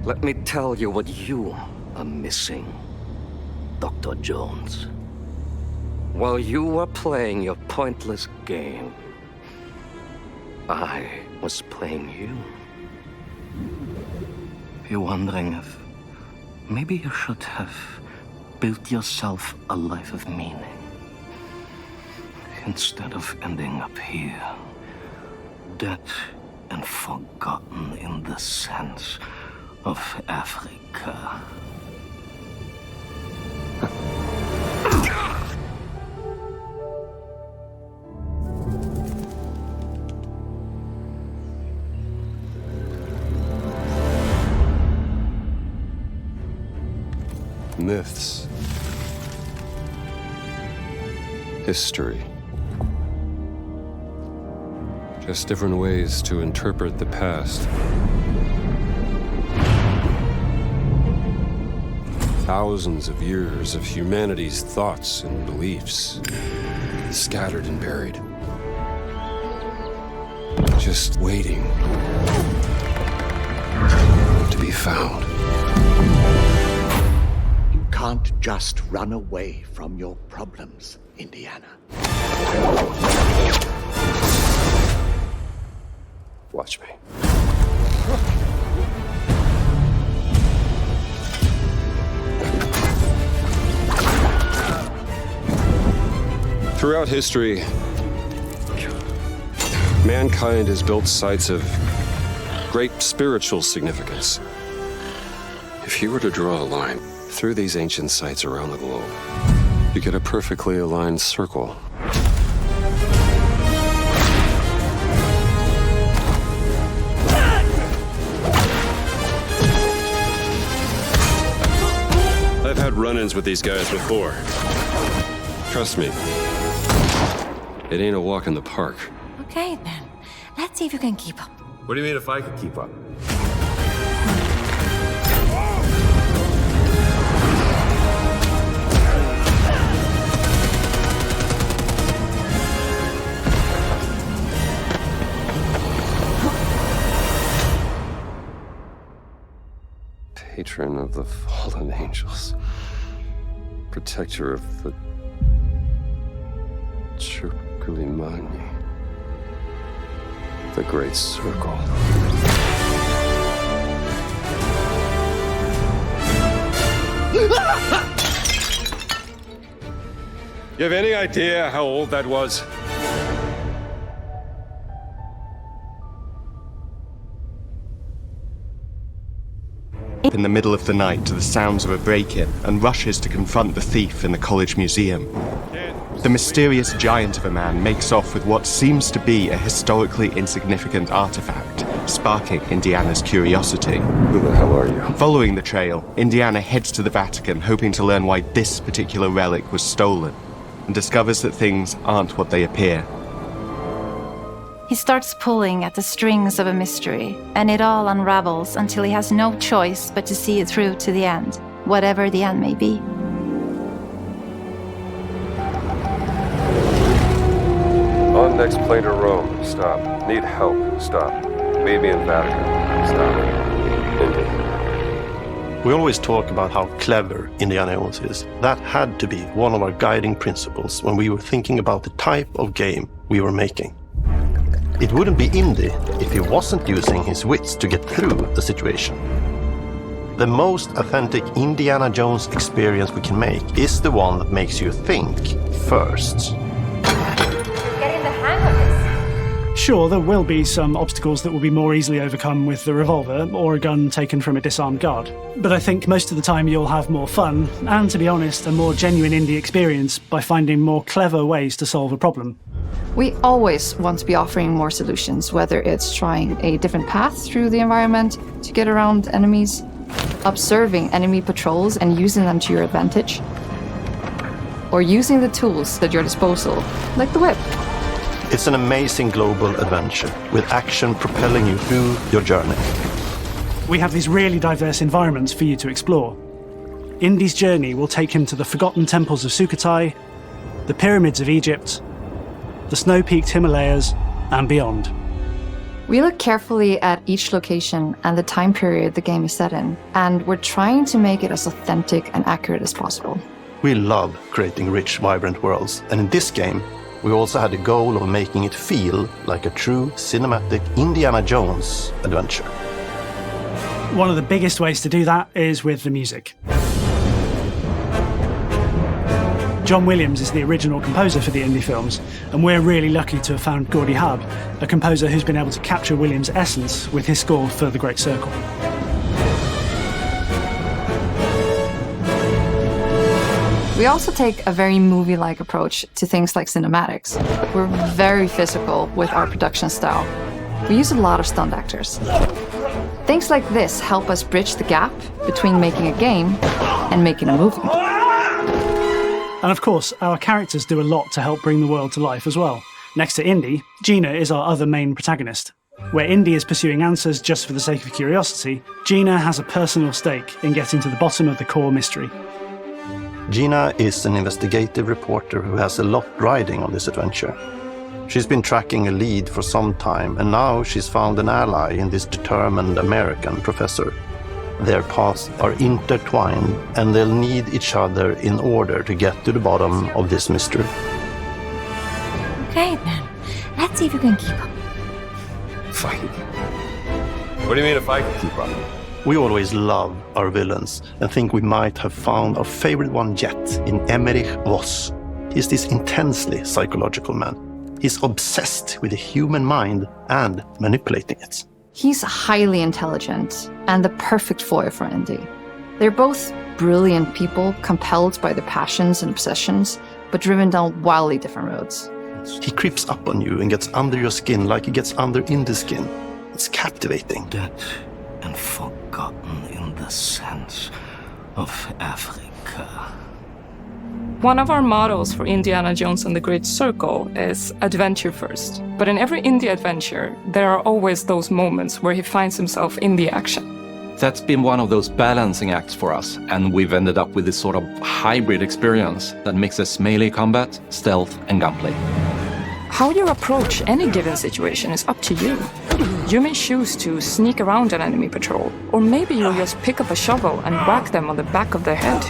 Let me tell you what you are missing, Dr. Jones. While you were playing your pointless game, I was playing you. You're wondering if maybe you should have built yourself a life of meaning instead of ending up here, dead and forgotten in the sense of Africa. Myths. History. Just different ways to interpret the past. Thousands of years of humanity's thoughts and beliefs, scattered and buried. Just waiting to be found. You can't just run away from your problems, Indiana. Watch me. Throughout history, mankind has built sites of great spiritual significance. If you were to draw a line through these ancient sites around the globe, you get a perfectly aligned circle. I've had run-ins with these guys before. Trust me, it ain't a walk in the park. Okay, then. Let's see if you can keep up. What do you mean if I could keep up? Patron of the fallen angels. Protector of the Circulimani. The Great Circle. You have any idea how old that was? In the middle of the night to the sounds of a break-in and rushes to confront the thief in the college museum. The mysterious giant of a man makes off with what seems to be a historically insignificant artifact, sparking Indiana's curiosity. Who the hell are you? Following the trail, Indiana heads to the Vatican hoping to learn why this particular relic was stolen, and discovers that things aren't what they appear. He starts pulling at the strings of a mystery, and it all unravels until he has no choice but to see it through to the end, whatever the end may be. On next plane to Rome. Stop. Need help. Stop. Meet me in Vatican. Stop. Indy. We always talk about how clever Indiana Jones is. That had to be one of our guiding principles when we were thinking about the type of game we were making. It wouldn't be Indy if he wasn't using his wits to get through the situation. The most authentic Indiana Jones experience we can make is the one that makes you think first. Getting the hang of this. Sure, there will be some obstacles that will be more easily overcome with the revolver or a gun taken from a disarmed guard. But I think most of the time you'll have more fun, and to be honest, a more genuine indie experience by finding more clever ways to solve a problem. We always want to be offering more solutions, whether it's trying a different path through the environment to get around enemies, observing enemy patrols and using them to your advantage, or using the tools at your disposal, like the whip. It's an amazing global adventure, with action propelling you through your journey. We have these really diverse environments for you to explore. Indy's journey will take him to the forgotten temples of Sukhothai, the pyramids of Egypt, the snow-peaked Himalayas, and beyond. We look carefully at each location and the time period the game is set in, and we're trying to make it as authentic and accurate as possible. We love creating rich, vibrant worlds, and in this game, we also had the goal of making it feel like a true cinematic Indiana Jones adventure. One of the biggest ways to do that is with the music. John Williams is the original composer for the Indy films, and we're really lucky to have found Gordy Hub, a composer who's been able to capture Williams' essence with his score for The Great Circle. We also take a very movie-like approach to things like cinematics. We're very physical with our production style. We use a lot of stunt actors. Things like this help us bridge the gap between making a game and making a movie. And of course, our characters do a lot to help bring the world to life as well. Next to Indy, Gina is our other main protagonist. Where Indy is pursuing answers just for the sake of curiosity, Gina has a personal stake in getting to the bottom of the core mystery. Gina is an investigative reporter who has a lot riding on this adventure. She's been tracking a lead for some time, and now she's found an ally in this determined American professor. Their paths are intertwined, and they'll need each other in order to get to the bottom of this mystery. Okay, then. Let's see if you can keep up. Fight. What do you mean if I can keep up? We always love our villains and think we might have found our favorite one yet in Emmerich Voss. He's this intensely psychological man. He's obsessed with the human mind and manipulating it. He's highly intelligent and the perfect foil for Indy. They're both brilliant people, compelled by their passions and obsessions, but driven down wildly different roads. He creeps up on you and gets under your skin like he gets under Indy's skin. It's captivating. Dead and forgotten in the sense of Africa. One of our mottos for Indiana Jones and the Great Circle is adventure first. But in every Indy adventure, there are always those moments where he finds himself in the action. That's been one of those balancing acts for us, and we've ended up with this sort of hybrid experience that mixes melee combat, stealth, and gunplay. How you approach any given situation is up to you. You may choose to sneak around an enemy patrol, or maybe you'll just pick up a shovel and whack them on the back of their head.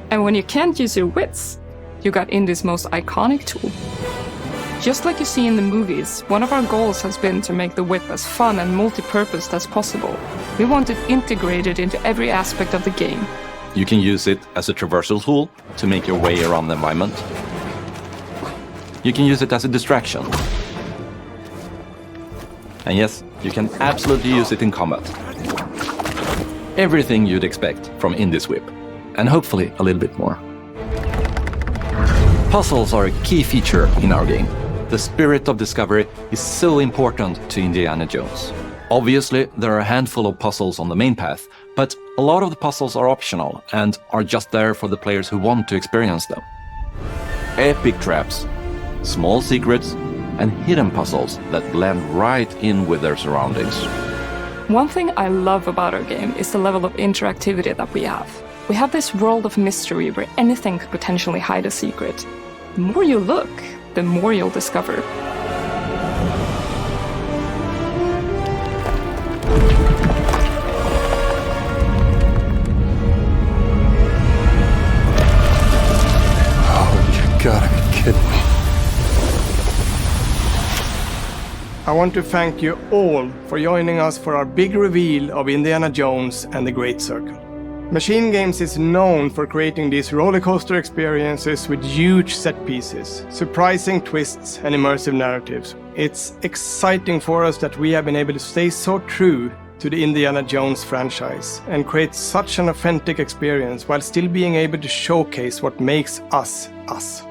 And when you can't use your wits, you got Indy's most iconic tool. Just like you see in the movies, one of our goals has been to make the whip as fun and multi-purposed as possible. We want it integrated into every aspect of the game. You can use it as a traversal tool to make your way around the environment. You can use it as a distraction. And yes, you can absolutely use it in combat. Everything you'd expect from Indy's whip. And hopefully a little bit more. Puzzles are a key feature in our game. The spirit of discovery is so important to Indiana Jones. Obviously, there are a handful of puzzles on the main path, but a lot of the puzzles are optional and are just there for the players who want to experience them. Epic traps, small secrets, and hidden puzzles that blend right in with their surroundings. One thing I love about our game is the level of interactivity that we have. We have this world of mystery where anything could potentially hide a secret. The more you look, the more you'll discover. Oh, you gotta be kidding me. I want to thank you all for joining us for our big reveal of Indiana Jones and the Great Circle. Machine Games is known for creating these rollercoaster experiences with huge set pieces, surprising twists, and immersive narratives. It's exciting for us that we have been able to stay so true to the Indiana Jones franchise and create such an authentic experience while still being able to showcase what makes us us.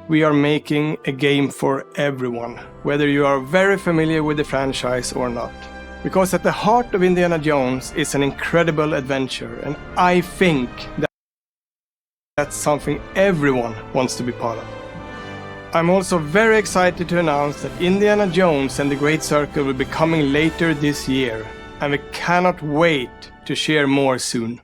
We are making a game for everyone, whether you are very familiar with the franchise or not. Because at the heart of Indiana Jones is an incredible adventure, and I think that's something everyone wants to be part of. I'm also very excited to announce that Indiana Jones and the Great Circle will be coming later this year, and we cannot wait to share more soon.